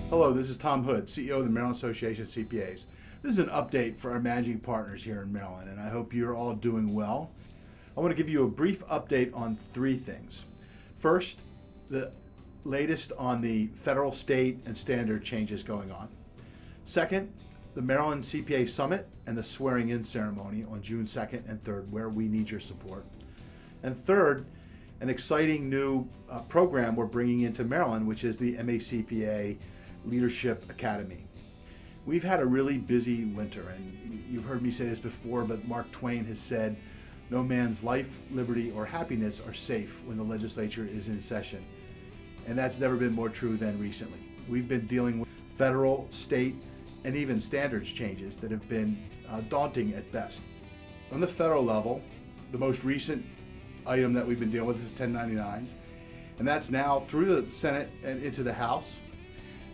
Hello, this is Tom Hood, CEO of the Maryland Association of CPAs. This is an update for our managing partners here in Maryland, and I hope you're all doing well. I want to give you a brief update on three things. First, the latest on the federal, state, and standard changes going on. Second, the Maryland CPA Summit and the swearing-in ceremony on June 2nd and 3rd, where we need your support. And third, an exciting new program we're bringing into Maryland, which is the MACPA Leadership Academy. We've had a really busy winter, and you've heard me say this before, but Mark Twain has said, "No man's life, liberty, or happiness are safe when the legislature is in session." And that's never been more true than recently. We've been dealing with federal, state, and even standards changes that have been daunting at best. On the federal level, the most recent item that we've been dealing with is 1099s, and that's now through the Senate and into the House.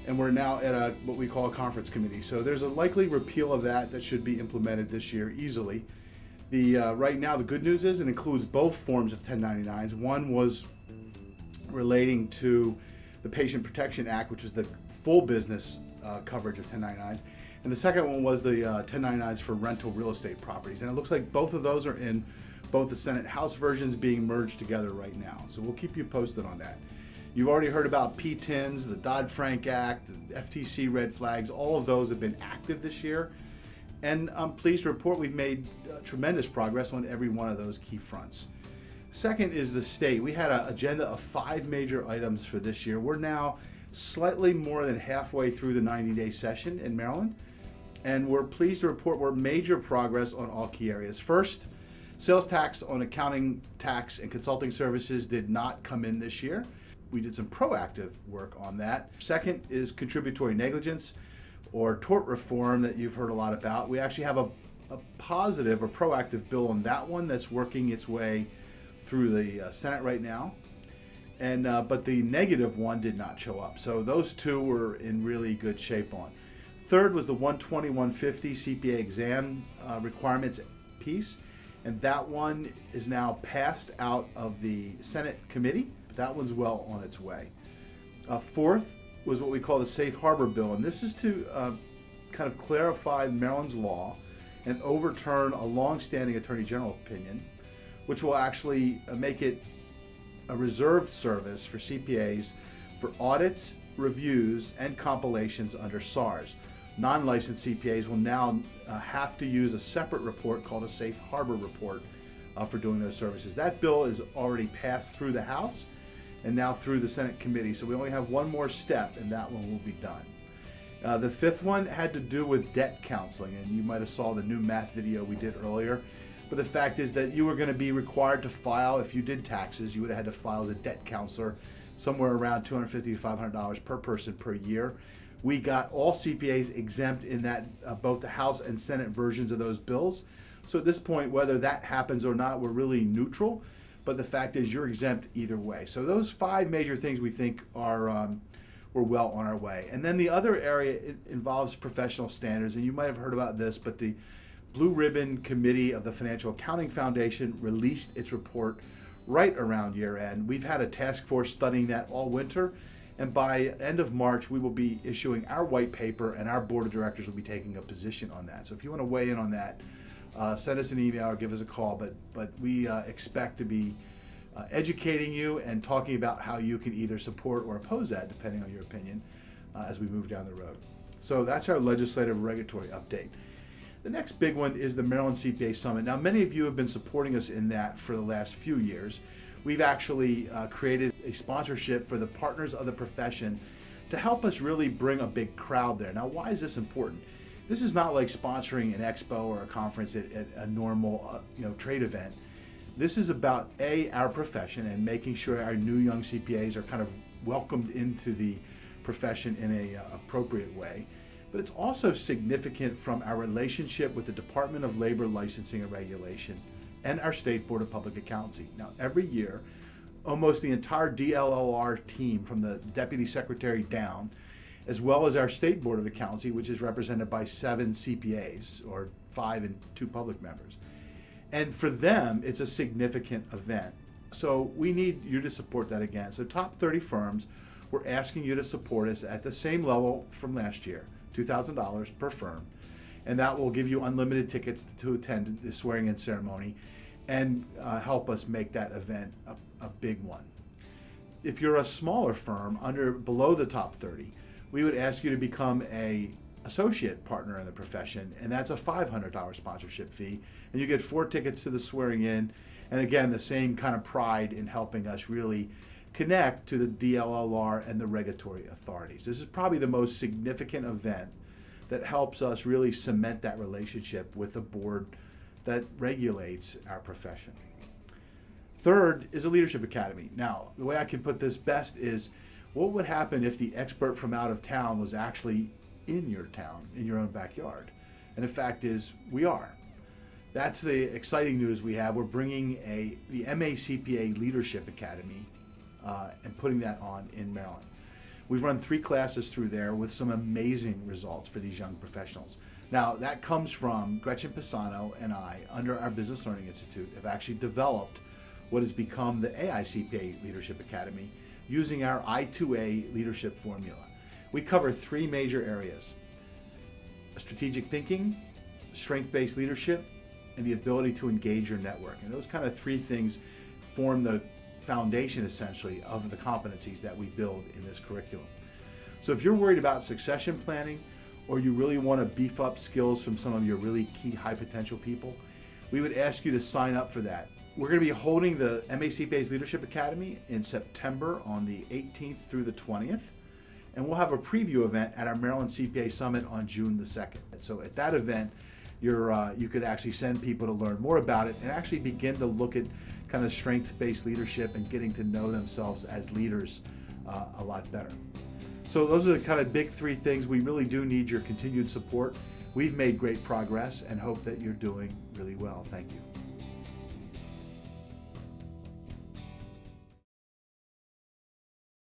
And we're now at what we call a conference committee. So there's a likely repeal of that should be implemented this year easily. Right now, the good news is it includes both forms of 1099s. One was relating to the Patient Protection Act, which is the full business coverage of 1099s. And the second one was the 1099s for rental real estate properties. And it looks like both of those are in both the Senate House versions being merged together right now. So we'll keep you posted on that. You've already heard about PTINs, the Dodd-Frank Act, the FTC red flags. All of those have been active this year. And I'm pleased to report we've made tremendous progress on every one of those key fronts. Second is the state. We had an agenda of 5 major items for this year. We're now slightly more than halfway through the 90-day session in Maryland. And we're pleased to report we're major progress on all key areas. First, sales tax on accounting, tax, and consulting services did not come in this year. We did some proactive work on that. Second is contributory negligence or tort reform that you've heard a lot about. We actually have a positive or proactive bill on that one that's working its way through the Senate right now. And but the negative one did not show up. So those two were in really good shape on. Third was the 120-150 CPA exam requirements piece. And that one is now passed out of the Senate committee. That one's well on its way. Fourth was what we call the Safe Harbor Bill, and this is to kind of clarify Maryland's law and overturn a long-standing Attorney General opinion, which will actually make it a reserved service for CPAs for audits, reviews, and compilations under SARS. Non-licensed CPAs will now have to use a separate report called a Safe Harbor report for doing those services. That bill is already passed through the House and now through the Senate committee. So we only have one more step and that one will be done. The fifth one had to do with debt counseling, and you might have saw the new math video we did earlier. But the fact is that you were going to be required to file, if you did taxes, you would have had to file as a debt counselor somewhere around $250 to $500 per person per year. We got all CPAs exempt in that both the House and Senate versions of those bills. So at this point, whether that happens or not, we're really neutral. But the fact is you're exempt either way. So those 5 major things we think are we're well on our way. And then the other area involves professional standards. And you might have heard about this, but the Blue Ribbon Committee of the Financial Accounting Foundation released its report right around year end. We've had a task force studying that all winter. And by end of March, we will be issuing our white paper, and our board of directors will be taking a position on that. So if you want to weigh in on that, send us an email or give us a call. But we expect to be educating you and talking about how you can either support or oppose that, depending on your opinion, as we move down the road. So that's our legislative regulatory update. The next big one is the Maryland CPA Summit. Now, many of you have been supporting us in that for the last few years. We've actually created a sponsorship for the partners of the profession to help us really bring a big crowd there. Now, why is this important? This is not like sponsoring an expo or a conference at a normal trade event. This is about our profession and making sure our new young CPAs are kind of welcomed into the profession in a appropriate way. But it's also significant from our relationship with the Department of Labor Licensing and Regulation and our State Board of Public Accountancy. Now, every year, almost the entire DLLR team, from the Deputy Secretary down, as well as our State Board of Accountancy, which is represented by 7 CPAs, or 5 and 2 public members. And for them, it's a significant event. So we need you to support that again. So top 30 firms we're asking you to support us at the same level from last year, $2,000 per firm. And that will give you unlimited tickets to attend the swearing-in ceremony and help us make that event a big one. If you're a smaller firm, below the top 30, we would ask you to become a associate partner in the profession, and that's a $500 sponsorship fee, and you get 4 tickets to the swearing in, and again, the same kind of pride in helping us really connect to the DLLR and the regulatory authorities. This is probably the most significant event that helps us really cement that relationship with the board that regulates our profession. Third is a leadership academy. Now, the way I can put this best is, what would happen if the expert from out of town was actually in your town, in your own backyard? And the fact is, we are. That's the exciting news we have. We're bringing the MACPA Leadership Academy and putting that on in Maryland. We've run 3 classes through there with some amazing results for these young professionals. Now, that comes from Gretchen Pisano and I, under our Business Learning Institute, have actually developed what has become the AICPA Leadership Academy using our I2A leadership formula. We cover 3 major areas: strategic thinking, strength-based leadership, and the ability to engage your network. And those kind of 3 things form the foundation, essentially, of the competencies that we build in this curriculum. So if you're worried about succession planning, or you really want to beef up skills from some of your really key high potential people, we would ask you to sign up for that. We're going to be holding the MACPA's Leadership Academy in September on the 18th through the 20th. And we'll have a preview event at our Maryland CPA Summit on June the 2nd. So at that event, you could actually send people to learn more about it and actually begin to look at kind of strengths-based leadership and getting to know themselves as leaders a lot better. So those are the kind of big 3 things. We really do need your continued support. We've made great progress and hope that you're doing really well. Thank you.